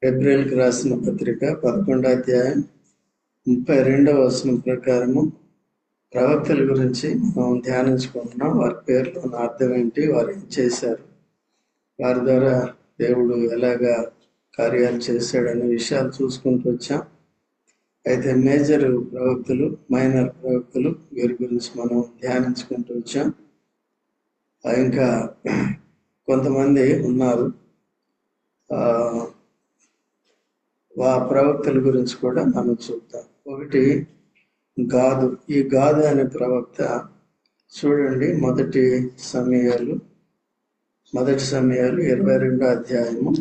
ఏప్రిల్కి రాసిన పత్రిక 11వ అధ్యాయం 32వ వచనం ప్రకారము ప్రవక్తల గురించి మనం ధ్యానించుకుంటున్నాం. వారి పేర్లు అర్థం ఏంటి, వారు ఏం చేశారు, వారి ద్వారా దేవుడు ఎలాగా కార్యాలు చేశాడనే విషయాలు చూసుకుంటూ వచ్చాం. అయితే మేజర్ ప్రవక్తలు, మైనర్ ప్రవక్తలు, వీరి గురించి మనం ధ్యానించుకుంటూ వచ్చాం. ఇంకా కొంతమంది ఉన్నారు ప్రవక్తల గురించి కూడా మనం చూద్దాం. ఒకటి గాదు. ఈ గాదు అనే ప్రవక్త చూడండి, మొదటి సమయాలు 22వ అధ్యాయము,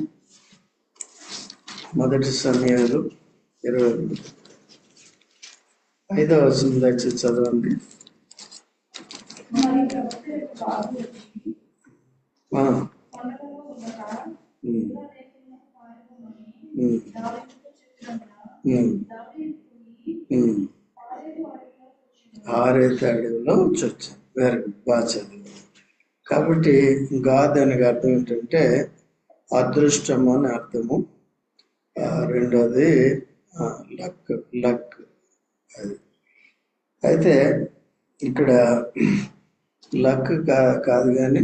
మొదటి సమయాలు 22 5వ వచనం దయచేసి చదవండి. ఆరేత అడవిలో వచ్చాను. వెరీ గుడ్, బాగా చదివారు. కాబట్టి గాద్ అనే అర్థం ఏంటంటే అదృష్టము అని అర్థము. రెండోది లక్ అది. అయితే ఇక్కడ లక్ కాదు కానీ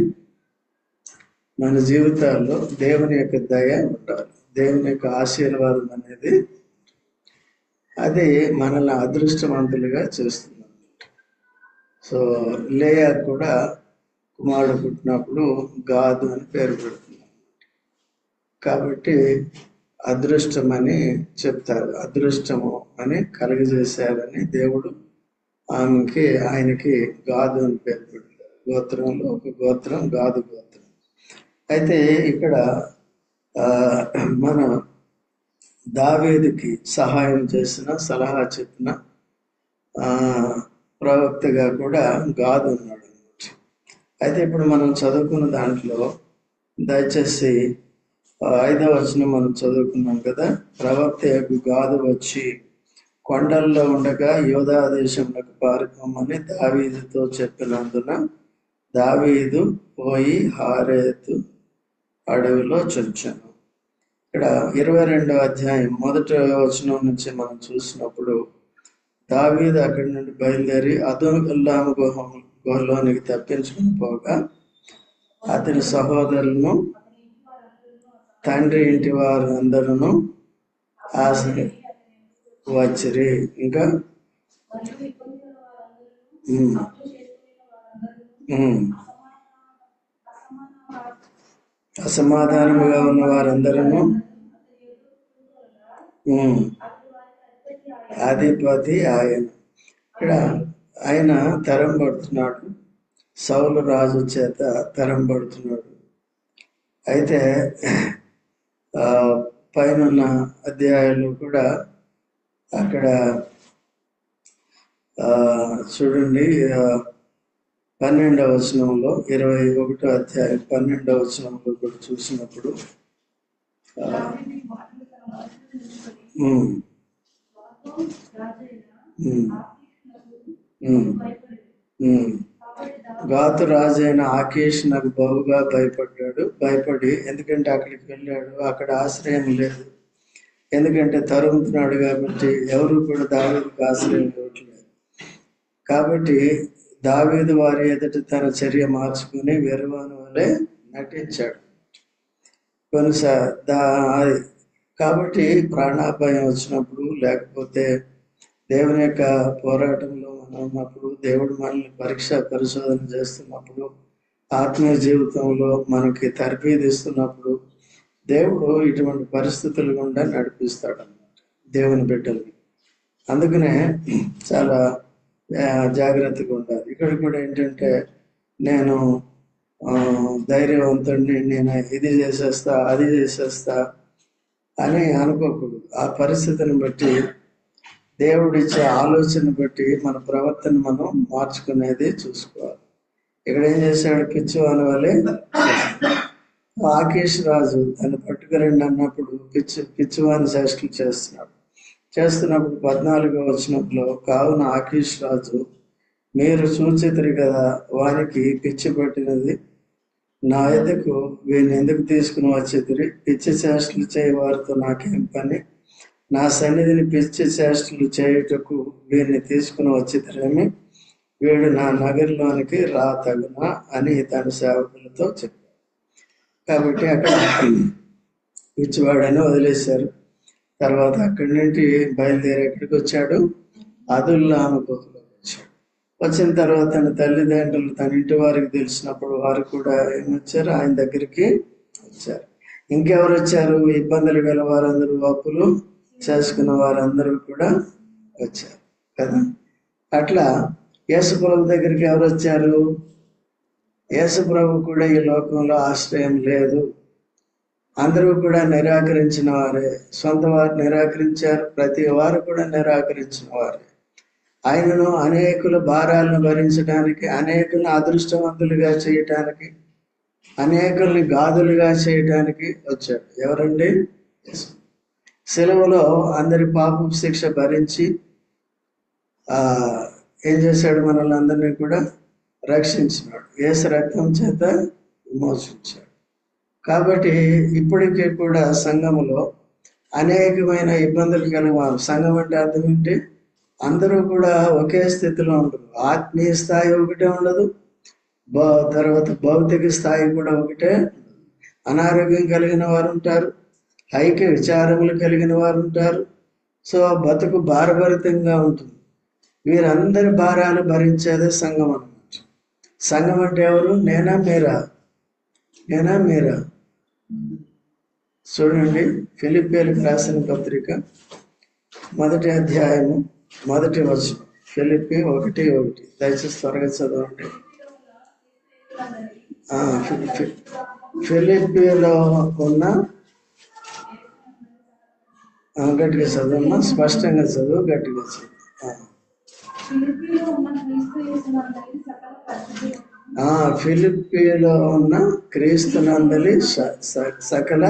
మన జీవితాల్లో దేవుని యొక్క దయ ఉండాలి, దేవుని యొక్క ఆశీర్వాదం అనేది అది మనల్ని అదృష్టవంతులుగా చేస్తుంది. సో లేయా కూడా కుమారుడు పుట్టినప్పుడు గాదు అని పేరు పెడుతుంది. కాబట్టి అదృష్టం అని చెప్తారు, అదృష్టము అని కలుగజేశారని దేవుడు ఆయనకి గాదు అని పేరు పెడతారు. గోత్రంలో ఒక గోత్రం గాదు గోత్రం. అయితే ఇక్కడ మన దావీదుకి సహాయం చేసిన, సలహా చెప్పిన ప్రవక్తగా కూడా గాదు ఉన్నాడు అన్నమాట. అయితే ఇప్పుడు మనం చదువుకున్న దాంట్లో దయచేసి 5వ వచనం మనం చదువుకున్నాం కదా. ప్రవక్త యొక్క గాదు వచ్చి కొండల్లో ఉండగా యోధా దేశంలోకి పారిపోమని దావీదుతో చెప్పినందున దావీదు పోయి హారేతు అడవిలో చొచ్చాను. ఇక్కడ 22వ అధ్యాయం 1వ వచనం నుంచి మనం చూసినప్పుడు దావీదు అక్కడి నుండి బయలుదేరి అదోల్లాము గుహలోనికి తప్పించుకుని పోగా అతని సహోదరులను, తండ్రి ఇంటి వారు అందరూ వచ్చిరి. ఇంకా అసమాధానముగా ఉన్న వారందరూ అధిపతి ఆయన. ఇక్కడ ఆయన తరం పడుతున్నాడు, సౌలు రాజు చేత తరం పడుతున్నాడు. అయితే పైన అధ్యాయాలు కూడా అక్కడ చూడండి, 12వ వచనంలో 21వ అధ్యాయం 12వ వచనంలో కూడా చూసినప్పుడు గాతు రాజైన ఆకీష్ నాకు బహుగా భయపడి, ఎందుకంటే అక్కడికి వెళ్ళాడు, అక్కడ ఆశ్రయం లేదు, ఎందుకంటే తరుముతున్నాడు కాబట్టి ఎవరు కూడా దావీదుకు ఆశ్రయం ఇవ్వట్లేదు. కాబట్టి దావీదు వారి ఎదుట తన చర్య మార్చుకుని వెరువాని వలె నటించాడు కొన్నిసార్లు. కాబట్టి ప్రాణాపాయం వచ్చినప్పుడు, లేకపోతే దేవుని యొక్క పోరాటంలో మనం ఉన్నప్పుడు, దేవుడు మనల్ని పరిశోధన చేస్తున్నప్పుడు, ఆత్మీయ జీవితంలో మనకి తర్ఫీదు ఇస్తున్నప్పుడు దేవుడు ఇటువంటి పరిస్థితులు గుండా నడిపిస్తాడు అన్నమాట దేవుని బిడ్డల్ని. అందుకనే చాలా జాగ్రత్తగా ఉండాలి. ఇక్కడ కూడా ఏంటంటే నేను ధైర్యవంతుడిని, నేను ఇది చేసేస్తా అది చేసేస్తా అని అనుకోకూడదు. ఆ పరిస్థితిని బట్టి, దేవుడిచ్చే ఆలోచన బట్టి మన ప్రవర్తన మనం మార్చుకునేది చూసుకోవాలి. ఇక్కడ ఏం చేశాడు, పిచ్చివాని వలె ఆకీష్ రాజు తను పట్టుకురండి అన్నప్పుడు పిచ్చివాని చేష్టలు చేస్తున్నప్పుడు 14వ వచనంలో కావున ఆకీష్ రాజు మీరు చూచితిరి కదా వానికి పిచ్చి పట్టినది, నా ఎదుకు వీరిని ఎందుకు తీసుకుని వచ్చేదిరి? పిచ్చి చేష్టలు చేయ వారితో నాకేం పని? నా సన్నిధిని పిచ్చి చేష్టలు చేయుటకు వీరిని తీసుకుని వచ్చేదిరేమి? వీడు నా నగరంలోనికి రా తగునా అని తన సేవకులతో చెప్పారు. కాబట్టి అక్కడ పిచ్చివాడని వదిలేశారు. తర్వాత అక్కడి నుండి బయలుదేరి ఎక్కడికి వచ్చాడు? అదుల్లాము గుహలోకి వచ్చాడు. వచ్చిన తర్వాత తన తల్లిదండ్రులు తన ఇంటి వారికి తెలిసినప్పుడు వారు కూడా ఏమొచ్చారు? ఆయన దగ్గరికి వచ్చారు. ఇంకెవరు వచ్చారు? ఇబ్బందులు గల వారందరూ, అప్పులు చేసుకున్న వారందరూ కూడా వచ్చారు కదా. అట్లా యేసుప్రభు దగ్గరికి ఎవరు వచ్చారు? యేసుప్రభు కూడా ఈ లోకంలో ఆశ్రయం లేదు. అందరూ కూడా నిరాకరించిన వారే. సొంత వారు నిరాకరించారు, ప్రతి వారు కూడా నిరాకరించిన వారే. ఆయనను అనేకుల భారాలను భరించడానికి, అనేకులను అదృష్టవంతులుగా చేయటానికి, అనేకుల్ని గాదులుగా చేయటానికి వచ్చాడు. ఎవరండి? సెలవులో అందరి పాపం శిక్ష భరించి ఏం చేశాడు? మనల్ని అందరినీ కూడా రక్షించినాడు. యేసు రక్తం చేత విమోచించాడు. కాబట్టి ఇప్పటికీ కూడా సంఘములో అనేకమైన ఇబ్బందులు కలిగారు. సంఘం అంటే అర్థం ఏంటి? అందరూ కూడా ఒకే స్థితిలో ఉండరు. ఆత్మీయ స్థాయి ఒకటే ఉండదు, తర్వాత భౌతిక స్థాయి కూడా ఒకటే. అనారోగ్యం కలిగిన వారు ఉంటారు, ఐక్య విచారములు కలిగిన వారు ఉంటారు. సో బతుకు భారభరితంగా ఉంటుంది. వీరందరి భారాలు భరించేదే సంఘం అన్నమాట. సంఘం అంటే ఎవరు? నేనా మీరా? నేనా మీరా? చూడండి, ఫిలిప్పీలకు రాసిన పత్రిక 1వ అధ్యాయము 1వ వచనం. ఫిలిప్పీ 1:1. దయచేసి త్వరగా చదవండి. ఫిలిప్పీలో ఉన్న గట్టిగా చదవమ్మా, స్పష్టంగా చదువు, గట్టిగా చదువు. ఫిలిప్పీలో ఉన్న క్రీస్తునందలి సకల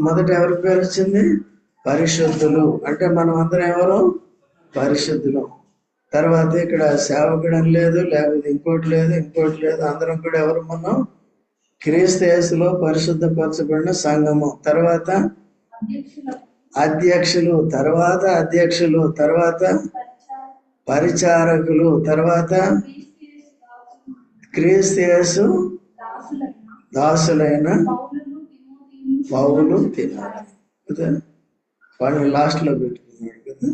మొదట ఎవరి పేరు వచ్చింది? పరిశుద్ధులు. అంటే మనం అందరం ఎవరు? పరిశుద్ధులు. తర్వాత ఇక్కడ సేవకుడు అని లేదు, లేకపోతే ఇంకోటి లేదు. అందరం కూడా ఎవరు? మనం క్రీస్తు యేసులో పరిశుద్ధపరచబడిన సంఘము. తర్వాత అధ్యక్షులు, తర్వాత పరిచారకులు, తర్వాత క్రీస్తు యేసు దాసులైన పౌలు, తిమోతి కదా. వాళ్ళని లాస్ట్లో పెట్టుకున్నాడు కదా.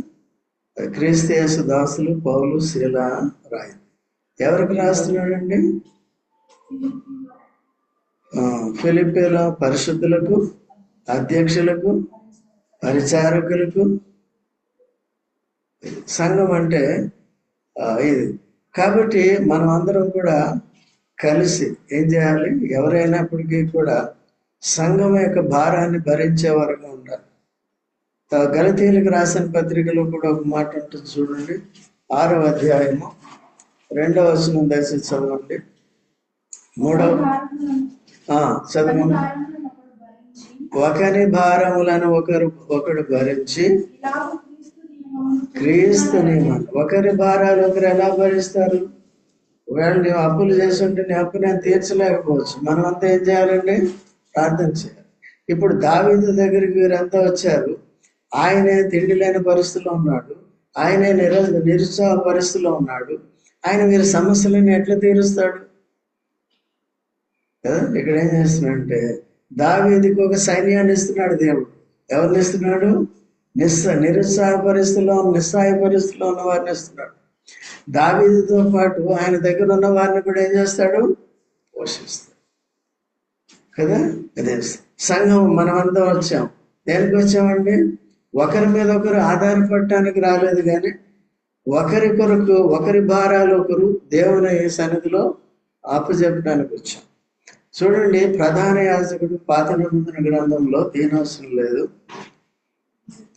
క్రీస్తు యేసు దాసులు పౌలు, శీల రాయి. ఎవరికి రాస్తున్నాడండి? ఫిలిప్పీలో పరిశుద్ధులకు, అధ్యక్షులకు, పరిచారకులకు. సంఘం అంటే ఇది. కాబట్టి మనం అందరం కూడా కలిసి ఏం చేయాలి? ఎవరైనప్పటికీ కూడా సంఘం యొక్క భారాన్ని భరించే వరకు ఉండాలి. గలతీయులకు రాసిన పత్రికలో కూడా ఒక మాట ఉంటుంది చూడండి. 6వ అధ్యాయము 2వ వచనం దయచేసి చదవండి. 3వ చదవండి. ఒకరి భారములను ఒకడు భరించి క్రీస్తు నియమాలు. ఒకరి భారాలు ఒకరు ఎలా భరిస్తారు? ఒకవేళ నీవు అప్పులు చేస్తుంటే నీ అప్పు నేను తీర్చలేకపోవచ్చు. మనం అంతా ఏం చేయాలండి? ప్రార్థన చేయాలి. ఇప్పుడు దావీదు దగ్గరికి వీరంతా వచ్చారు. ఆయనే తిండి లేని పరిస్థితిలో ఉన్నాడు, ఆయనే నిరుత్సాహ పరిస్థితిలో ఉన్నాడు. ఆయన వీరి సమస్యలను ఎట్లా తీరుస్తాడు కదా. ఇక్కడ ఏం చేస్తున్నాడంటే దావీదుకి ఒక సైన్యాన్ని ఇస్తున్నాడు దేవుడు. ఎవరిని ఇస్తున్నాడు? నిరుత్సాహ పరిస్థితిలో ఉన్న వారిని ఇస్తున్నాడు. దావీదుతో పాటు ఆయన దగ్గర ఉన్న వారిని కూడా ఏం చేస్తాడు? పోషిస్తాడు కదా. అదే సంఘం. మనమంతా వచ్చాం. దేనికి వచ్చామండి? ఒకరి మీద ఒకరు ఆధారపడటానికి రాలేదు, కానీ ఒకరి కొరకు ఒకరి భారాలు ఒకరు దేవుని సన్నిధిలో అప్పచెప్పడానికి వచ్చాం. చూడండి, ప్రధాన యాజకుడు పాత నిబంధన గ్రంథంలో తీనవసరం లేదు.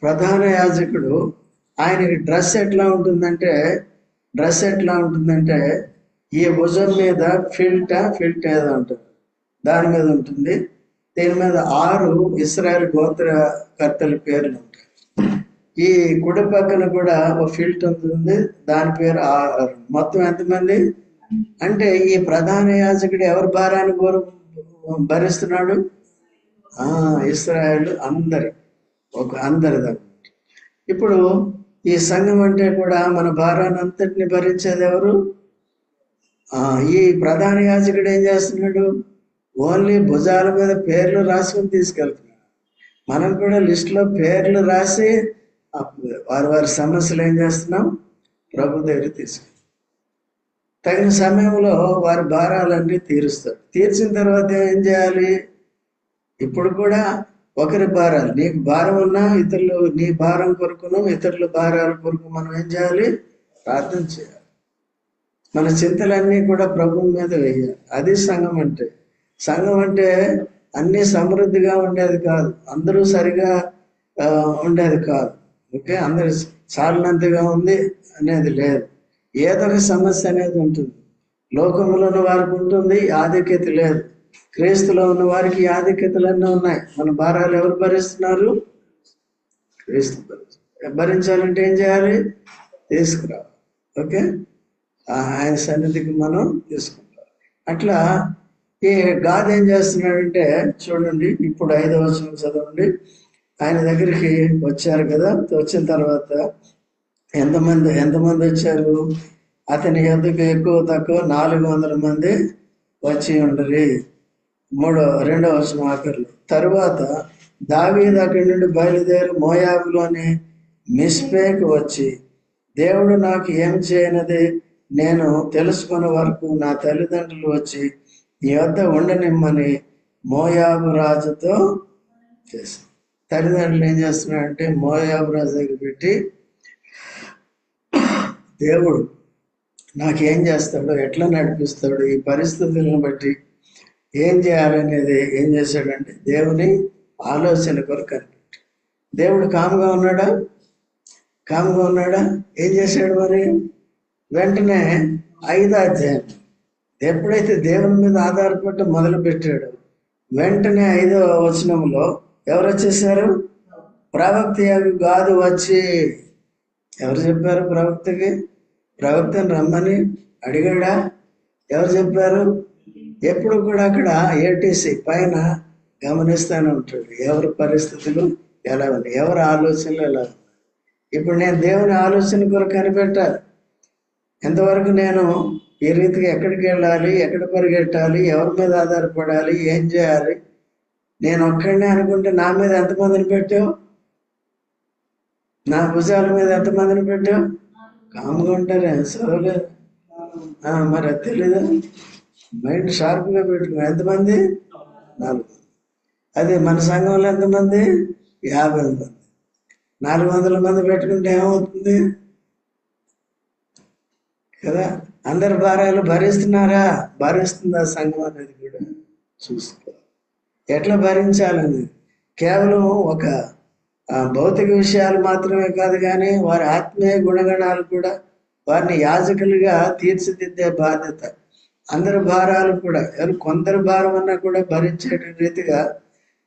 ప్రధాన యాజకుడు ఆయనకి డ్రెస్ ఎట్లా ఉంటుందంటే ఈ భుజం మీద ఫిల్ట్ ఏదో ఉంటుంది, దాని మీద ఉంటుంది. దీని మీద 6 ఇశ్రాయేలు గోత్ర కర్తల పేర్లు ఉంటాయి. ఈ కుడి పక్కన కూడా ఒక ఫిల్ట్ ఉంటుంది, దాని పేరు 6. మొత్తం ఎంతమంది? అంటే ఈ ప్రధాన యాజకుడు ఎవరి భారాన్ని భరిస్తున్నాడు? ఇశ్రాయేలు అందరిది. ఇప్పుడు ఈ సంఘం అంటే కూడా మన భారాన్ని అంతటిని భరించేది ఎవరు? ఈ ప్రధాన యాజకుడు ఏం చేస్తున్నాడు? ఓన్లీ భుజాల మీద పేర్లు రాసుకొని తీసుకెళ్తున్నాడు. మనం కూడా లిస్టులో పేర్లు రాసి వారి సమస్యలు ఏం చేస్తున్నాం? ప్రభు దగ్గర తీసుకెళ్తాం. తగిన సమయంలో వారి భారాలన్నీ తీరుస్తాడు. తీర్చిన తర్వాత ఏం చేయాలి? ఇప్పుడు కూడా ఒకరి భారాలు, నీకు భారం ఉన్నా ఇతరులు నీ భారం కొరకును ఇతరుల భారాల కొరకు మనం ఏం చేయాలి? ప్రార్థన చేయాలి. మన చింతలన్నీ కూడా ప్రభువు మీద వేయాలి. అది సంఘం అంటే. సంఘం అంటే అన్ని సమృద్ధిగా ఉండేది కాదు, అందరూ సరిగా ఉండేది కాదు. ఓకే, అందరు చాలినంతగా ఉంది అనేది లేదు. ఏదో ఒక సమస్య అనేది ఉంటుంది. లోకంలో ఉన్న వారికి ఉంటుంది, ఆధిక్యత లేదు. క్రీస్తులో ఉన్న వారికి ఆధిక్యతలన్నీ ఉన్నాయి. మన భారాలు ఎవరు భరిస్తున్నారు? క్రీస్తు భరించాలంటే ఏం చేయాలి? తీసుకురావాలి. ఓకే, ఆయన సన్నిధికి మనం తీసుకుంటాం. అట్లా ఈ గాది ఏం చేస్తున్నాడంటే, చూడండి ఇప్పుడు 5వ వచనం చదవండి. ఆయన దగ్గరికి వచ్చారు కదా, వచ్చిన తర్వాత ఎంతమంది వచ్చారు? అతని యొద్దకు ఎక్కువ తక్కువ 400 మంది వచ్చి ఉండరు. 2వ వచనం ఆఖరిలో, తరువాత దావీదు అక్కడి నుండి బయలుదేరి మోయాబులోని మిస్పేకు వచ్చి, దేవుడు నాకు ఏం చేయనది నేను తెలుసుకునే వరకు నా తల్లిదండ్రులు వచ్చి నీ వద్ద ఉండనిమ్మని మోయాబు రాజుతో చేశాను. తల్లిదండ్రులు ఏం చేస్తున్నారంటే మోయాబు రాజు దగ్గర పెట్టి, దేవుడు నాకేం చేస్తాడో, ఎట్లా నడిపిస్తాడో, ఈ పరిస్థితులను బట్టి ఏం చేయాలనేది ఏం చేశాడంటే దేవుని ఆలోచన కొరకు కనిపెట్టి. దేవుడు కామ్గా ఉన్నాడా? ఏం చేశాడు మరి? వెంటనే 5వ అధ్యాయం ఎప్పుడైతే దేవుని మీద ఆధారపడి మొదలు పెట్టాడు, వెంటనే 5వ వచనంలో ఎవరు వచ్చేసారు? ప్రవక్త గాదు వచ్చి. ఎవరు చెప్పారు ప్రవక్తకి? ప్రవక్తను రమ్మని అడిగాడా? ఎవరు చెప్పారు? ఎప్పుడు కూడా అక్కడ ఏటీసీ పైన గమనిస్తూనే ఉంటాడు, ఎవరి పరిస్థితులు ఎలా ఉన్నాయి, ఎవరి ఆలోచనలు ఎలా ఉన్నాయి. ఇప్పుడు నేను దేవుని ఆలోచన కొరకు కనిపెట్టాలి. ఎంతవరకు నేను ఈ రీతిగా ఎక్కడికి వెళ్ళాలి, ఎక్కడ పరిగెట్టాలి, ఎవరి మీద ఆధారపడాలి, ఏం చేయాలి. నేను ఒక్కడినే అనుకుంటే నా మీద ఎంతమందిని పెట్టావు? నా భుజాల మీద ఎంతమందిని పెట్టావు? కామ్గా ఉంటారే, చదవలేదు. మరి అది తెలీదా? మైండ్ షార్ప్గా పెట్టుకో. ఎంతమంది? 4. అదే మన సంఘంలో ఎంతమంది? 50 మంది. 400 మంది పెట్టుకుంటే ఏమవుతుంది కదా? అందరి భారాలు భరిస్తున్నారా? భరిస్తుందా సంఘం అనేది కూడా చూసుకో. ఎట్లా భరించాలని కేవలం ఒక భౌతిక విషయాలు మాత్రమే కాదు, కానీ వారి ఆత్మీయ గుణగణాలు కూడా వారిని యాజకులుగా తీర్చిదిద్దే బాధ్యత. అందరి భారాలు కూడా, కొందరి భారం అన్నా కూడా భరించే రీతిగా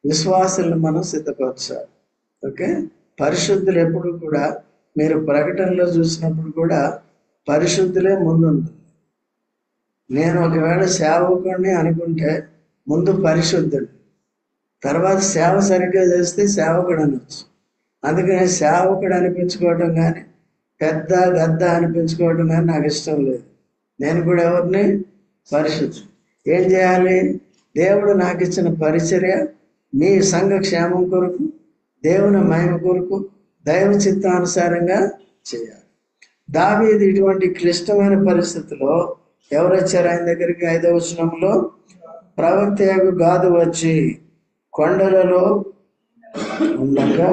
విశ్వాసాలను మనం సిద్ధపరచాలి. ఓకే, పరిశుద్ధులు ఎప్పుడు కూడా మీరు ప్రకటనలో చూసినప్పుడు కూడా పరిశుద్ధులే ముందుంటుంది. నేను ఒకవేళ సేవకుడిని అనుకుంటే ముందు పరిశుద్ధుడు, తర్వాత సేవ సరిగ్గా చేస్తే సేవకుడు అనొచ్చు. అందుకని సేవకుడు అనిపించుకోవడం కానీ పెద్ద గద్ద అనిపించుకోవడం కానీ నాకు ఇష్టం లేదు. నేను కూడా ఎవరిని? పరిశుద్ధుడు. ఏం చేయాలి? దేవుడు నాకు ఇచ్చిన పరిచర్య మీ సంఘ క్షేమం కొరకు, దేవుని మహిమ కొరకు, దైవ చిత్తానుసారంగా చేయాలి. దావీదు ఇటువంటి క్లిష్టమైన పరిస్థితిలో ఎవరు వచ్చారు ఆయన దగ్గరికి? 5వ వచనంలో ప్రవక్త గాదు వచ్చి కొండలలో ఉండగా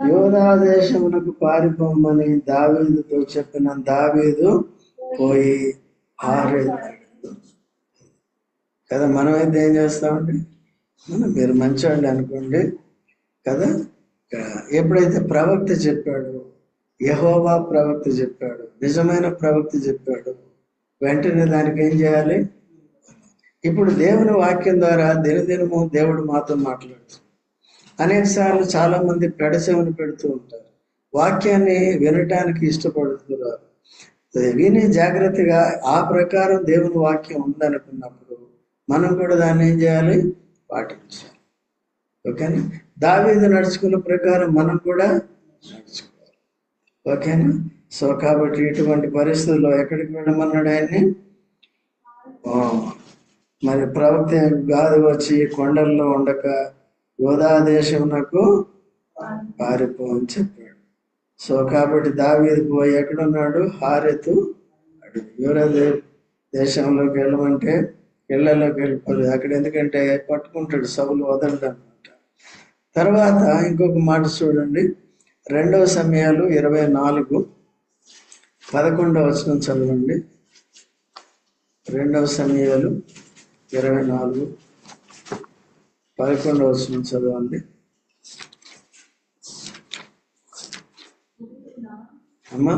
యోధా దేశమునకు పారిపోమని దావీదుతో చెప్పిన దావీదు పోయి కదా. మనమైతే ఏం చేస్తామండి? మీరు మంచివాళ్ళు అనుకోండి కదా. ఎప్పుడైతే ప్రవక్త చెప్పాడు, యెహోవా ప్రవక్త చెప్పాడు, నిజమైన ప్రవక్త చెప్పాడు, వెంటనే దానికి ఏం చేయాలి? ఇప్పుడు దేవుని వాక్యం ద్వారా దినదినము దేవుడు మాతో మాట్లాడుతాడు. అనేక సార్లు చాలా మంది పెడచెవిని పెడుతూ ఉంటారు, వాక్యాన్ని వినటానికి ఇష్టపడుతున్నారు. విని జాగ్రత్తగా ఆ ప్రకారం దేవుని వాక్యం ఉందనుకున్నప్పుడు మనం కూడా దాన్ని ఏం చేయాలి? పాటించాలి. ఓకేనా? దావీదు నడుచుకున్న ప్రకారం మనం కూడా నడుచుకోవాలి. ఓకేనా? సో కాబట్టి ఇటువంటి పరిస్థితుల్లో ఎక్కడికి వెళ్ళమన్నాడు ఆయన్ని? మరి ప్రవక్త గాదు వచ్చి కొండల్లో ఉండక యోధా దేశమునకు పారిపో అని చెప్పాడు. సో కాబట్టి దావీదు పోయి ఎక్కడున్నాడు? హారెతు అడుగు. యూదా దేశంలోకి వెళ్ళమంటే ఇళ్లలోకి వెళ్ళిపోలేదు అక్కడ. ఎందుకంటే పట్టుకుంటాడు, సౌలు వదలడు అనమాట. తర్వాత ఇంకొక మాట చూడండి, 2 సమయాలు 24:11 చదవండి. 2 సమయాలు 24:11 చదవండి అమ్మా.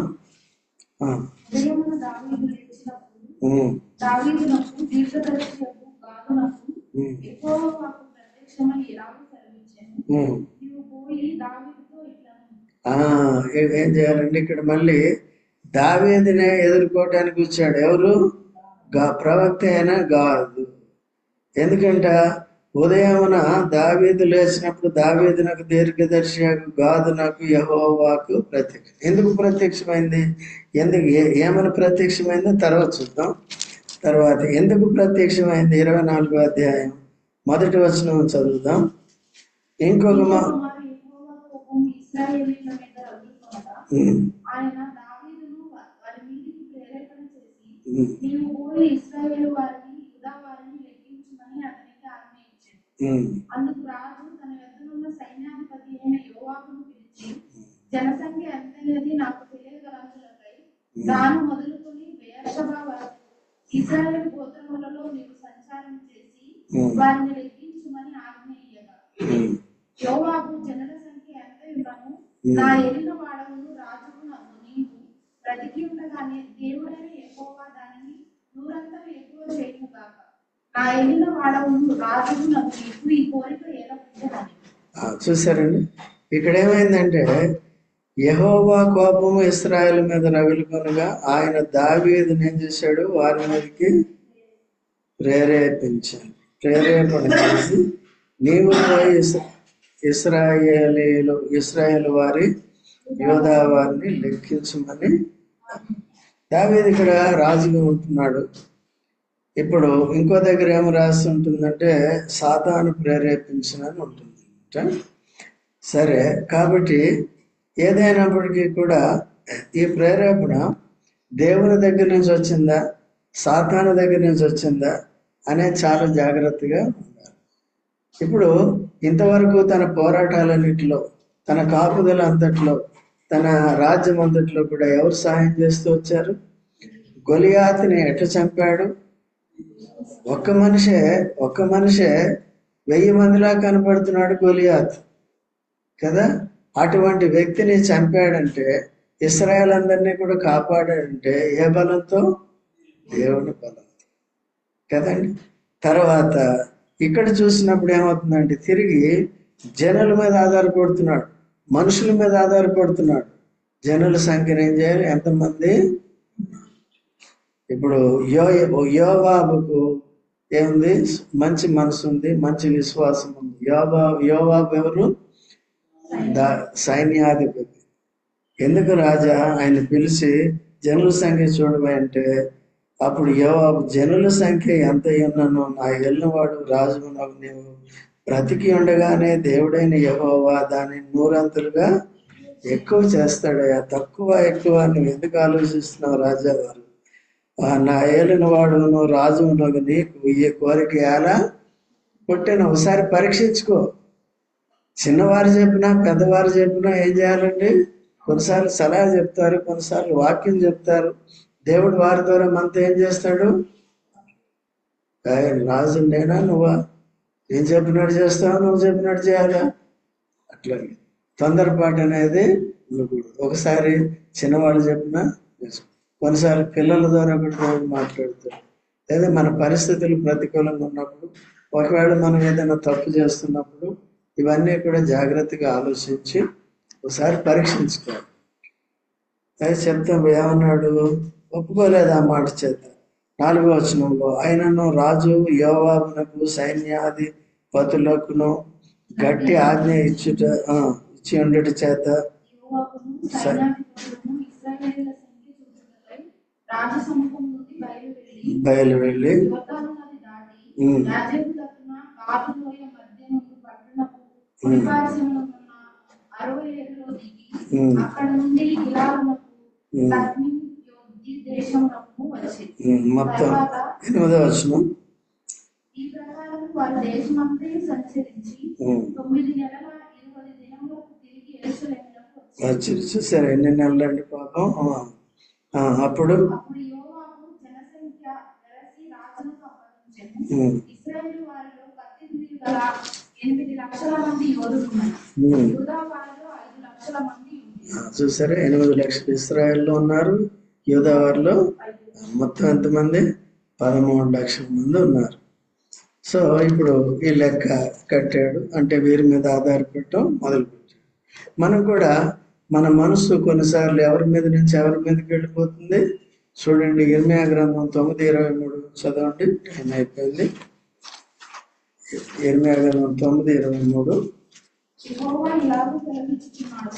ఏం చేయాలండి? ఇక్కడ మళ్ళీ దావీదునే ఎదుర్కోవటానికి వచ్చాడు. ఎవరు? ప్రవక్త అయినా గాదు. ఎందుకంటే ఉదయమున దావీదు లేచినప్పుడు దావీదునకు దీర్ఘదర్శి గాదు నాకు యెహోవాకు ప్రత్యక్ష. ఎందుకు ప్రత్యక్షమైంది? ఏమని ప్రత్యక్షమైందో తర్వాత చూద్దాం. తర్వాత ఎందుకు ప్రత్యక్షమైంది? 24వ అధ్యాయం 1వ వచనం చదువుదాం. ఇంకొక అందుకు రాజు తన వద్దనున్న సైన్యాధిపతి అయిన యోవాబును పిలిచి, జనసంఖ్య ఎంతనేది నాకు తెలియగలగుటకై దాను మొదలుకొని బెయేర్షెబా వరకు ఇశ్రాయేలు గోత్రములలో నీవు సంచారం చేసి వారిని లెక్కించుమని ఆజ్ఞ ఇయ్యగా, యోవాబు జనుల సంఖ్య ఎంత ఉన్నను నా ఏలిన వాడవును రాజుకు నన్ను నీవు బ్రతికి ఉండగానే దేవుడైన యెహోవా దానిని నూరంతలు ఎక్కువ చేయను గాక. చూసారండి, ఇక్కడ ఏమైందంటే యెహోవా కోపము ఇశ్రాయేలు మీద రగులుకొనగా ఆయన దావీదుని ఏం చేశాడు? వారి మీదకి ప్రేరేపణ చేసి నీవు పోయి ఇశ్రాయేలు వారి యోధా వారిని లెక్కించమని. దావీదు ఇక్కడ రాజుగా ఉంటున్నాడు. ఇప్పుడు ఇంకో దగ్గర ఏమి రాసి ఉంటుందంటే సాతాను ప్రేరేపించినని ఉంటుంది. సరే, కాబట్టి ఏదైనప్పటికీ కూడా ఈ ప్రేరేపణ దేవుని దగ్గర నుంచి వచ్చిందా, సాతాను దగ్గర నుంచి వచ్చిందా అనేది చాలా జాగ్రత్తగా ఉండాలి. ఇప్పుడు ఇంతవరకు తన పోరాటాలన్నింటిలో, తన కాపుదల అంతట్లో, తన రాజ్యం అంతట్లో కూడా ఎవరు సహాయం చేస్తూ వచ్చారు? గొలియాతుని ఎట్లా చంపాడు? ఒక్క మనిషే 1000 మందిలా కనపడుతున్నాడు గొలియాత్ కదా. అటువంటి వ్యక్తిని చంపాడంటే, ఇశ్రాయేల్ అందరినీ కూడా కాపాడాడంటే ఏ బలంతో? దేవుని బలంతో కదండి. తర్వాత ఇక్కడ చూసినప్పుడు ఏమవుతుందంటే తిరిగి జనుల మీద ఆధారపడుతున్నాడు, మనుషుల మీద ఆధారపడుతున్నాడు. జనుల సంఖ్యను ఏం చేయాలి? ఎంతమంది? ఇప్పుడు యోవాబుకు ఏముంది? మంచి మనసు ఉంది, మంచి విశ్వాసం ఉంది. యోవాబు ఎవరు? సైన్యాధిపతి. ఎందుకు రాజా ఆయన పిలిచి జనుల సంఖ్య చూడబోయి అంటే, అప్పుడు యోవాబు జనుల సంఖ్య ఎంత ఉన్నానో నా ఎల్లవాడు రాజు నీవు బ్రతికి ఉండగానే దేవుడైన యెహోవా దాన్ని 100 ఎక్కువ చేస్తాడయ్యా. తక్కువ ఎక్కువ నువ్వు ఎందుకు ఆలోచిస్తున్నావు రాజా? వారు నా ఏలిన వాడు నువ్వు రాజు నువ్వు, నీకు ఈ కోరిక ఎలా పుట్టిన ఒకసారి పరీక్షించుకో. చిన్నవారు చెప్పినా పెద్దవారు చెప్పినా ఏం చేయాలండి? కొన్నిసార్లు సలహా చెప్తారు, కొన్నిసార్లు వాక్యం చెప్తారు. దేవుడు వారి ద్వారా మనతో ఏం చేస్తాడు? రాజు నేనా నువ్వా? నేను చెప్పినట్టు చేస్తావు, నువ్వు చెప్పినట్టు చేయాలా? అట్లాగే తొందరపాటు అనేది ఉండకూడదు. ఒకసారి చిన్నవాళ్ళు చెప్పినా కొన్నిసార్లు పిల్లల ద్వారా కూడా మాట్లాడుతారు. లేదా మన పరిస్థితులు ప్రతికూలంగా ఉన్నప్పుడు, ఒకవేళ మనం ఏదైనా తప్పు చేస్తున్నప్పుడు ఇవన్నీ కూడా జాగ్రత్తగా ఆలోచించి ఒకసారి పరీక్షించుకోవాలి. అది చెప్తాం. ఏమన్నాడు? ఒప్పుకోలేదు ఆ మాట చేత. 4వ వచనంలో ఆయనను రాజు యోవాబునకు సైన్యాధిపతులకును గట్టి ఆజ్ఞ ఇచ్చి ఉండట చేత యోవాబును సైన్యాధిపతులను ఇశ్రాయేలీయుల సంఖ్య చూచుటకై రాజు సముఖం నుండి బయలువెళ్ళి యోర్దాను నది దాటి యాజేరు తట్టున గాదు లోయ మధ్య నుండి పట్టణపు కుడిపార్శ్వమున ఉన్న 60 ఏళ్ళలో దిగి అక్కడ నుండి గిలాదునకు తక్మిన్ యోద్ది దేశమునకు వచ్చి మొత్తం 8వ వచనం. ఈ ప్రకారం వారు దేశమంతయు సంచరించి 9 నెలల 20 దినములకు తిరిగి యెరూషలేమునకు వచ్చారు. చూసారు ఎన్ని నెలలండి పాపం. అప్పుడు యోవాబు జనసంఖ్య వెరసి రాజునకు అప్పగించెను. ఇశ్రాయేలు వారిలో 18 గల 8 లక్షల మంది యోధులున్నారు. యూదా వారిలో 5 లక్షల మంది ఉన్నారు. చూసారా 8 లక్షలు ఇశ్రాయేల్లో ఉన్నారు. యూదా వారిలో మొత్తం ఎంతమంది? 13 లక్షల మంది ఉన్నారు. సో ఇప్పుడు ఈ లెక్క కట్టాడు, అంటే వీరి మీద ఆధారపడటం మొదలుపెట్టాడు. మనం కూడా మన మనసు కొన్నిసార్లు ఎవరి మీద నుంచి ఎవరి మీదకి వెళ్ళిపోతుంది. చూడండి ఇర్మీయా గ్రంథం 9:23 చదవండి. టైం అయిపోయింది. ఇర్మీయా గ్రంథం 9:23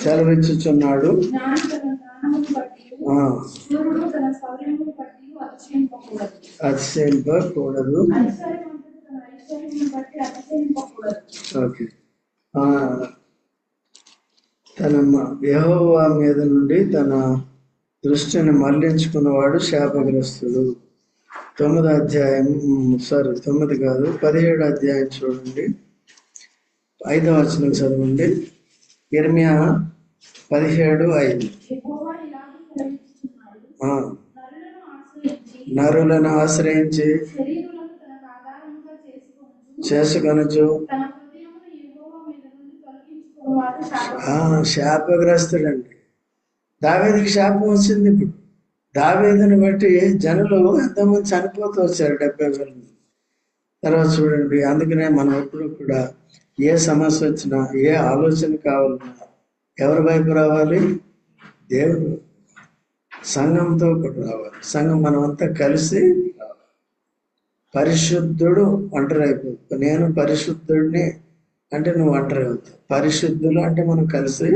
సెలవిచ్చుచున్నాడు. అతిశయింపకూడదు. ఓకే. తన యెహోవా మీద నుండి తన దృష్టిని మళ్లించుకున్నవాడు శాపగ్రస్తుడు. 9వ అధ్యాయం 9 కాదు 17వ అధ్యాయం చూడండి. 5వ వచనం చదవండి. ఇర్మీయా 17:5 నరులను ఆశ్రయించి చేసుకొనొచ్చు శాపగ్రస్తుడండి. దావీదుకి శాపం వచ్చింది. ఇప్పుడు దావీదుని బట్టి జనులు ఎంతోమంది చనిపోతూ వచ్చారు, 70,000 మంది. తర్వాత చూడండి, అందుకనే మనం ఎప్పుడు కూడా ఏ సమస్య వచ్చినా ఏ ఆలోచన కావాలన్నా ఎవరి వైపు రావాలి? దేవుడు. సంఘంతో కూడా రావాలి. సంఘం మనం అంతా కలిసి రావాలి. పరిశుద్ధుడు ఒంటరి అయిపోతుంది. నేను పరిశుద్ధుడిని అంటే నువ్వు ఒంటరి అవుతావు. పరిశుద్ధులు అంటే మనం కలిసి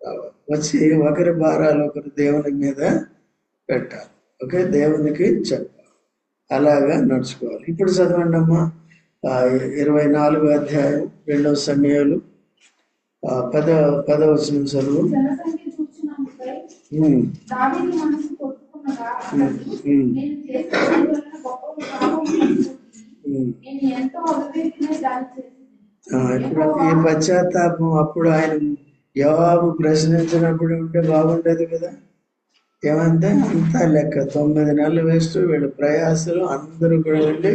రావాలి. వచ్చి ఒకరి భారాలు ఒకరు దేవుని మీద పెట్టాలి. ఓకే, దేవునికి చెప్పాలి. అలాగా నడుచుకోవాలి. ఇప్పుడు చదవండి అమ్మా 24వ అధ్యాయం 2వ సమూయేలు 10వ వచనం చదువు. ఇప్పుడు ఈ పశ్చాత్తాపం అప్పుడు ఆయన యోవాబు ప్రశ్నించినప్పుడు ఉంటే బాగుండేది కదా. ఏమంటే అంతా లెక్క 9 నెలలు వేస్ట్. వీళ్ళ ప్రయాసాలు అందరూ కూడా వెళ్ళి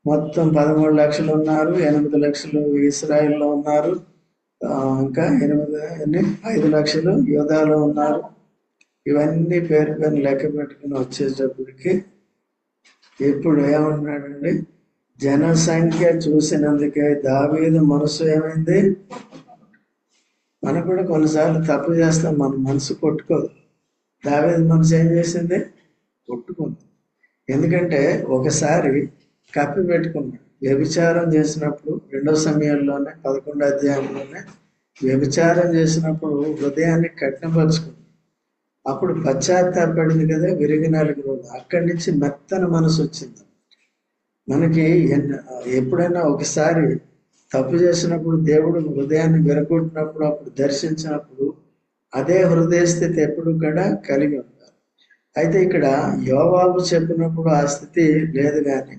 మొత్తం 13 లక్షలు ఉన్నారు. 8 లక్షలు ఇశ్రాయేల్లో ఉన్నారు. ఇంకా 5 లక్షలు యూదాలో ఉన్నారు. ఇవన్నీ పేరు పైన లెక్క పెట్టుకుని వచ్చేటప్పటికి ఇప్పుడు ఏమంటున్నాడండి? జనసంఖ్య చూసినందుకే దావీదు మనసు ఏమైంది? మనకు కూడా కొన్నిసార్లు తప్పు చేస్తాం, మన మనసు కొట్టుకోదు. దావీదు మనసు ఏం చేసింది? కొట్టుకుంది. ఎందుకంటే ఒకసారి కప్పి పెట్టుకున్నాడు. వ్యభిచారం చేసినప్పుడు 2వ సమూయేలులోనే 11వ అధ్యాయంలోనే వ్యభిచారం చేసినప్పుడు హృదయాన్ని కఠినపరుచుకున్నాడు. అప్పుడు పశ్చాత్తాపడింది కదా, విరిగి 4 రోజులు. అక్కడి నుంచి మెత్తన మనసు వచ్చింది. మనకి ఎప్పుడైనా ఒకసారి తప్పు చేసినప్పుడు దేవుడు హృదయాన్ని విరగొట్టినప్పుడు, అప్పుడు దర్శించినప్పుడు అదే హృదయ స్థితి ఎప్పుడు కూడా కలిగి ఉంటారు. అయితే ఇక్కడ యోవాబు చెప్పినప్పుడు ఆ స్థితి లేదు, కానీ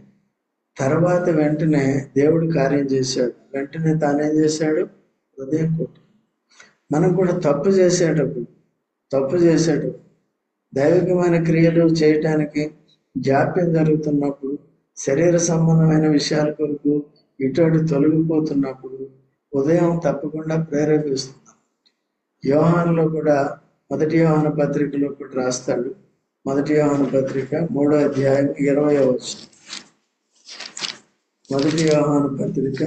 తర్వాత వెంటనే దేవుడు కార్యం చేశాడు. వెంటనే తానేం చేశాడు? హృదయం కొట్టు. మనం కూడా తప్పు చేసేటప్పుడు దైవికమైన క్రియలు చేయటానికి జాప్యం జరుగుతున్నప్పుడు, శరీర సంబంధమైన విషయాల కొరకు ఇటు తొలగిపోతున్నప్పుడు ఉదయం తప్పకుండా ప్రేరేపిస్తున్నాం. యోహానులో కూడా 1 యోహాను పత్రికలో కూడా రాస్తాడు. 1 యోహాను పత్రిక 3వ అధ్యాయం 20వ వచనం. 1 యోహాను పత్రిక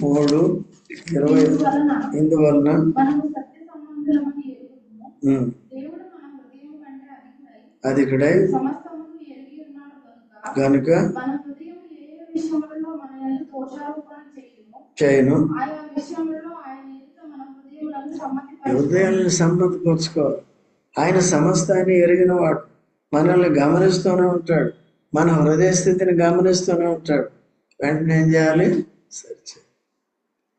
3:20. ఇందువలన అధికుడై సమస్తమును ఎరిగి ఉన్నాడు గనుక మన హృదయం ఏ విషయములలో మన యందు దోషారోపణ చేయను ఆయా విషయములలో ఆయన ఎదుట మన హృదయములను హృదయాలను సమ్మతిపరుచుకోవాలి. ఆయన సమస్తాన్ని ఎరిగిన వాడు, మనల్ని గమనిస్తూనే ఉంటాడు, మన హృదయ స్థితిని గమనిస్తూనే ఉంటాడు. వెంటనే ఏం చేయాలి?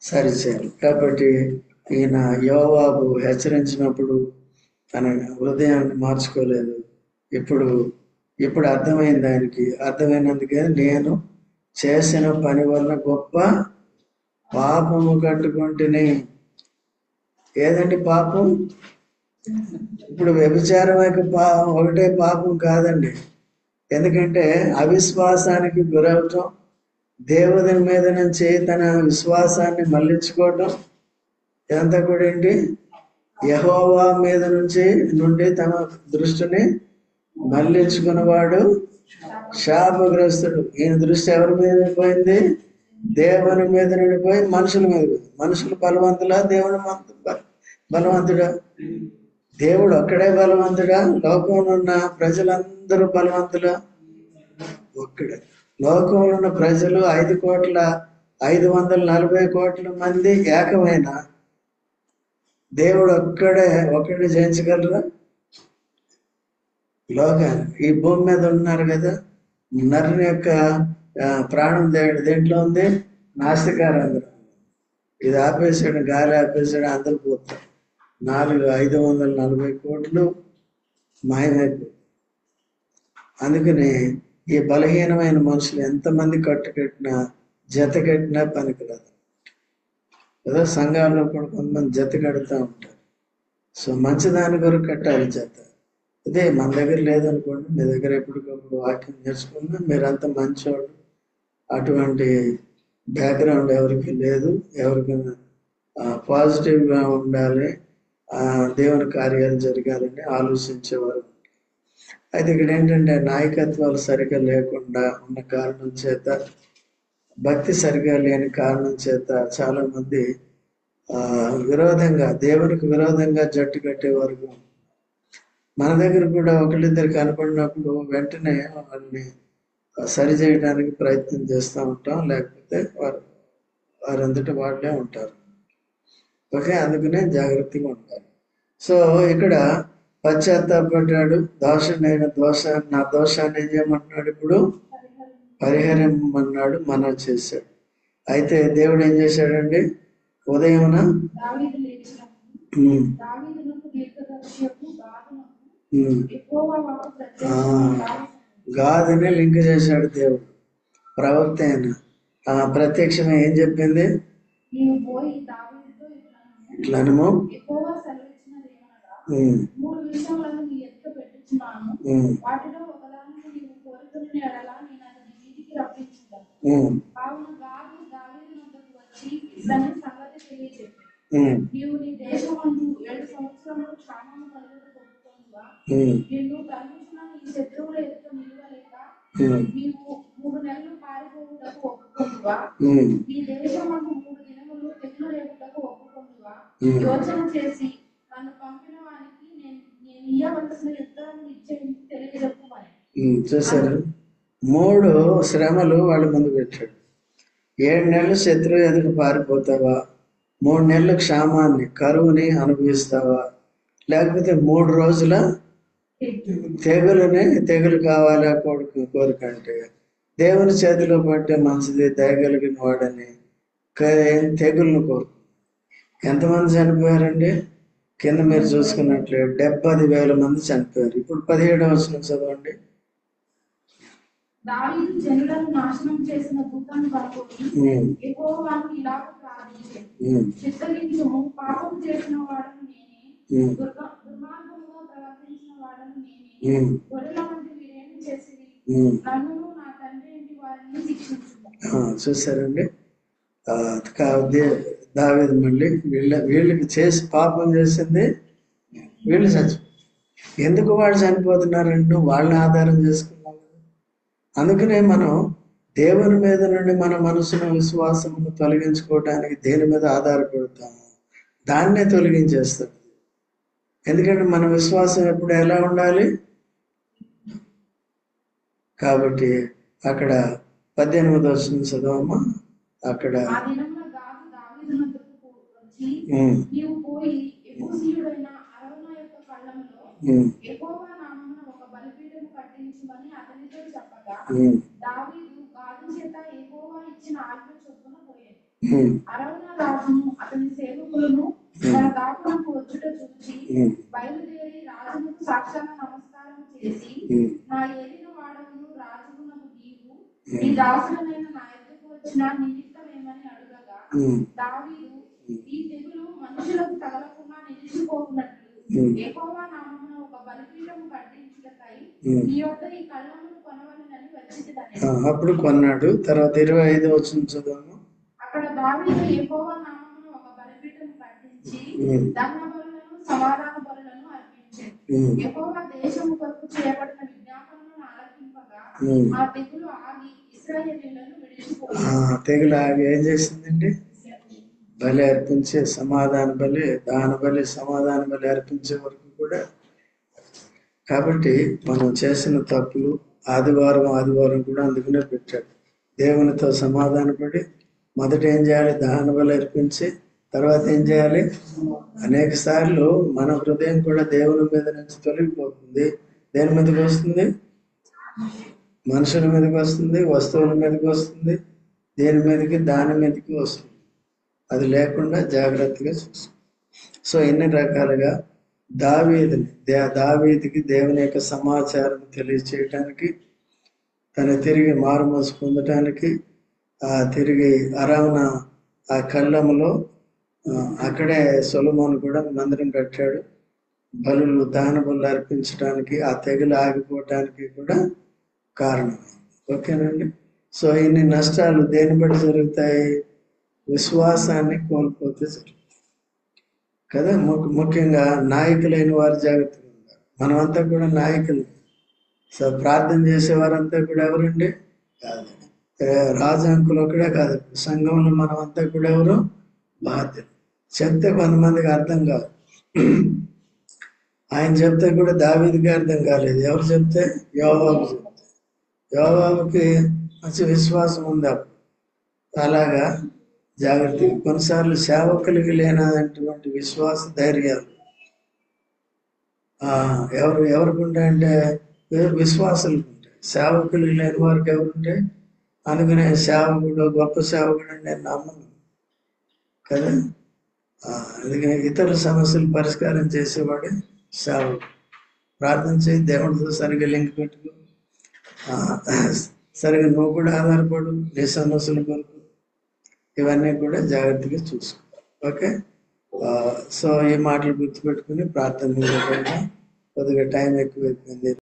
సరిచేయాలి. కాబట్టి ఈయన యోవాబు హెచ్చరించినప్పుడు తన హృదయాన్ని మార్చుకోలేదు. ఇప్పుడు అర్థమైంది ఆయనకి. అర్థమైనందుకే నేను చేసిన పని వలన గొప్ప పాపము కట్టుకుంటుని. ఏదండి పాపం? ఇప్పుడు వ్యభిచారం ఒకటే పాపం కాదండి. ఎందుకంటే అవిశ్వాసానికి గురవటం, దేవుని మీద నుంచి తన విశ్వాసాన్ని మళ్ళించుకోవటం, ఇదంతా కూడా ఏంటి? యెహోవా మీద నుండి తన దృష్టిని మళ్ళించుకున్నవాడు శాపగ్రస్తుడు. ఈయన దృష్టి ఎవరి మీద పోయింది? దేవుని మీద నిండిపోయి మనుషుల మీద పోయింది. మనుషులు బలవంతులా? దేవుడు బలవంతుడా? దేవుడు ఒక్కడే బలవంతుడా? లోకంలో ఉన్న ప్రజలందరూ బలవంతులా? ఒక్కడే. లోకంలో ఉన్న ప్రజలు 540 మంది ఏకమైన దేవుడు ఒక్కడే జయించగలరా? లోకాన్ని ఈ భూమి మీద ఉన్నారు కదా, నరుని యొక్క ప్రాణం దేంట్లో ఉంది? నాస్తికారందరూ. ఇది ఆపేసాడు, గాలి ఆపేసాడు, అందరు పోతారు. 540 కోట్లు మాయమైపోయి. అందుకని ఈ బలహీనమైన మనుషులు ఎంతమంది జత కట్టినా పనికిరాదు కదా. సంఘాల్లో కూడా కొంతమంది జత కడుతూ ఉంటారు. సో మంచిదాని కొరకు కట్టాలి జత. అదే మన దగ్గర లేదనుకోండి, మీ దగ్గర ఎప్పటికప్పుడు వాక్యం నేర్చుకున్నా మీరంతా మంచోడు, అటువంటి బ్యాక్గ్రౌండ్ ఎవరికి లేదు. ఎవరికైనా పాజిటివ్గా ఉండాలి, దేవుని కార్యాలు జరగాలని ఆలోచించేవారు. అయితే ఇక్కడ ఏంటంటే నాయకత్వాలు సరిగా లేకుండా ఉన్న కారణం చేత, భక్తి సరిగా లేని కారణం చేత చాలా మంది దేవునికి విరోధంగా జట్టు కట్టేవారు. మన దగ్గర కూడా ఒకళ్ళిద్దరు కనపడినప్పుడు వెంటనే వాళ్ళని సరి చేయడానికి ప్రయత్నం చేస్తూ ఉంటాం, లేకపోతే వారంతటి వాళ్ళే ఉంటారు. ఓకే, అందుకనే జాగ్రత్తగా ఉంటారు. సో ఇక్కడ పశ్చాత్తాపడ్డాడు. నా దోషాన్ని ఏం చేయమంటున్నాడు? ఇప్పుడు పరిహరించమన్నాడు, మనం చేశాడు. అయితే దేవుడు ఏం చేశాడండి? ఉదయమున గాదిని లింక్ చేశాడు దేవుడు. ప్రవక్త అయిన ప్రత్యక్షమే ఏం చెప్పింది? ఇట్లనము యోచన చేసి నన్ను పంపిన వానికి నేను ఇయ్యవలసిన యుద్ధాన్ని ఇచ్చేందుకు తెలియజెప్పమని. చూసారు, 3 శ్రమలు వాళ్ళ ముందు పెట్టాడు. 7 నెలలు శత్రువు ఎదురు పారిపోతావా? 3 నెలలు క్షామాన్ని, కరువుని అనుభవిస్తావా? లేకపోతే 3 రోజుల తెగులు కావాలా కోరికంటే దేవుని చేతిలో పట్టే మంచిది దయగలిగిన వాడని తెగులను కోరుకు. ఎంతమంది చనిపోయారండి? కింద మీరు చూసుకున్నట్లే 70,000 మంది చనిపోయారు. ఇప్పుడు 17వ వచనం చదవండి. దావీదు జనులను నాశనం చేసిన దూతను కనుగొని యెహోవాను ఇలాగ ప్రార్థించెను, చిత్తగించుము, పాపం చేసిన వాడను నేనే, దుర్మార్గముగా ప్రవర్తించిన వాడను నేనే, గొర్రెల వంటి వీరేమి చేసిరి, నన్నును నా తండ్రి ఇంటి వారిని శిక్షించుము. చూసారండి, దావీదు మళ్ళీ వీళ్ళకి చేసి పాపం చేసింది వీళ్ళు ఎందుకు వాళ్ళు చనిపోతున్నారంటే వాళ్ళని ఆధారం చేసుకున్నాం. అందుకనే మనం దేవుని మీద నుండి మన మనసును, విశ్వాసమును తొలగించుకోవడానికి దేని మీద ఆధారపడతాము, దాన్నే తొలగించేస్తాడు. ఎందుకంటే మన విశ్వాసం ఎప్పుడు ఎలా ఉండాలి? కాబట్టి అక్కడ 18వ వచనం చదవమ్మా. అక్కడ ఆ దినమున గాదు దావీదు వద్దకు వచ్చి, ఉమ్, నీవు పోయి యెబూసీయుడైన అరౌనా యొక్క కళ్ళంలో ఉమ్, యెహోవా నామమున ఒక బలిపీఠము కట్టించుమని అతనితో చెప్పగా, ఉమ్, దావీదు గాదు చేత యెహోవా ఇచ్చిన ఆజ్ఞ చొప్పున పోయాడు. ఉమ్, అరౌనా రాజును అతని సేవకులను తన దాపునకు వచ్చుట చూచి ఉమ్, బయలుదేరి రాజునకు సాక్షాన నమస్కారం చేసి, ఉమ్, నా ఏలిన వాడవును రాజునకు నీవు నీ దాసుడనైన నా ఎద్దకు వచ్చిన నిమిత్తమేమని అడుగగా, ఉమ్, దావీదు ఈ తెగులు మనుషులకు తగలకుండా నిలిచిపోవునట్లు ఉమ్, యెహోవా నామమున ఒక బలిపీఠము కట్టించుటకై ఉమ్. నీ యొద్ద ఈ కళ్ళమును కొనవలెనని వచ్చితినని. అప్పుడు కొన్నాడు. తర్వాత 25వ వచనం చదవము. అక్కడ దావీదు యెహోవా నామమున ఒక బలిపీఠము కట్టించి ఉమ్, దహన బలులను సమాధాన బలులను అర్పించాడు. ఉమ్, యెహోవా దేశము కొరకు చేయబడిన విజ్ఞాపనలను ఆలకింపగా ఉమ్. ఆ తెగులు ఆగి ఇశ్రాయేలీయులను విడిచిపోయింది. తెగులు ఆగి ఏం చేసిందండి? బలి అర్పించే సమాధాన బలి, దాన బలి, సమాధాన బలి అర్పించే వరకు కూడా. కాబట్టి మనం చేసిన తప్పులు ఆదివారం కూడా అందుకనే పెట్టాడు. దేవునితో సమాధానపడి మొదట ఏం చేయాలి? దహన బలి అర్పించి తర్వాత ఏం చేయాలి? అనేక సార్లు మన హృదయం కూడా దేవుని మీద నుంచి తొలగిపోతుంది. దేని మీదకి వస్తుంది? మనుషుల మీదకి వస్తుంది, వస్తువుల మీదకి వస్తుంది, దేని మీదకి? దాని మీదకి వస్తుంది. అది లేకుండా జాగ్రత్తగా చూసుకో. సో ఎన్ని రకాలుగా దావీదుకి దేవుని యొక్క సమాచారం తెలియచేయటానికి, తను తిరిగి మారుమోసు పొందటానికి, తిరిగి అరౌనా ఆ కళ్ళములో అక్కడే సొలొమోను కూడా మందిరం కట్టాడు. బలులు, దహన బలులు అర్పించడానికి, ఆ తెగులు ఆగిపోవటానికి కూడా కారణం. ఓకేనండి. సో ఇన్ని నష్టాలు దేని బట్టి జరుగుతాయి? విశ్వాసాన్ని కోల్పోతే జరుగుతాయి కదా. ముఖ్యంగా నాయకులైన వారు జాగ్రత్తగా ఉన్నారు. మనమంతా కూడా నాయకులు. సో ప్రార్థన చేసేవారంతా కూడా ఎవరండి? కాదు. రాజంకులు ఒకడే కాదు, సంఘంలో మనమంతా కూడా ఎవరు? బాధ్యులు. చెప్తే కొంతమందికి అర్థం కాదు. ఆయన చెప్తే కూడా దావీదుకి అర్థం కాలేదు. ఎవరు చెప్తే? యోవాబు చెప్తే. యోవాబుకి మంచి విశ్వాసం ఉంది. అలాగా జాగ్రత్తగా. కొన్నిసార్లు సేవకులకి లేనటువంటి విశ్వాస ధైర్యాలు ఎవరికి ఉంటాయంటే విశ్వాసులకు ఉంటాయి. సేవకులకి లేని వారికి ఎవరుంటాయి? అందుకనే సేవకుడు గొప్ప సేవకుడు అని నేను నమ్మను కదా. అందుకని ఇతరుల సమస్యలు పరిష్కారం చేసేవాడు సేవకుడు. ప్రార్థన చేయి, దేవుడితో సరిగ్గా లింక్ పెట్టుకో, సరిగ్గా నువ్వు కూడా ఆధారపడు నీ సమస్యల కొరకు. ఇవన్నీ కూడా జాగ్రత్తగా చూసుకో. ఓకే. సో ఈ మాటలు గుర్తుపెట్టుకుని ప్రార్థన కొద్దిగా టైం ఎక్కువైపోయింది.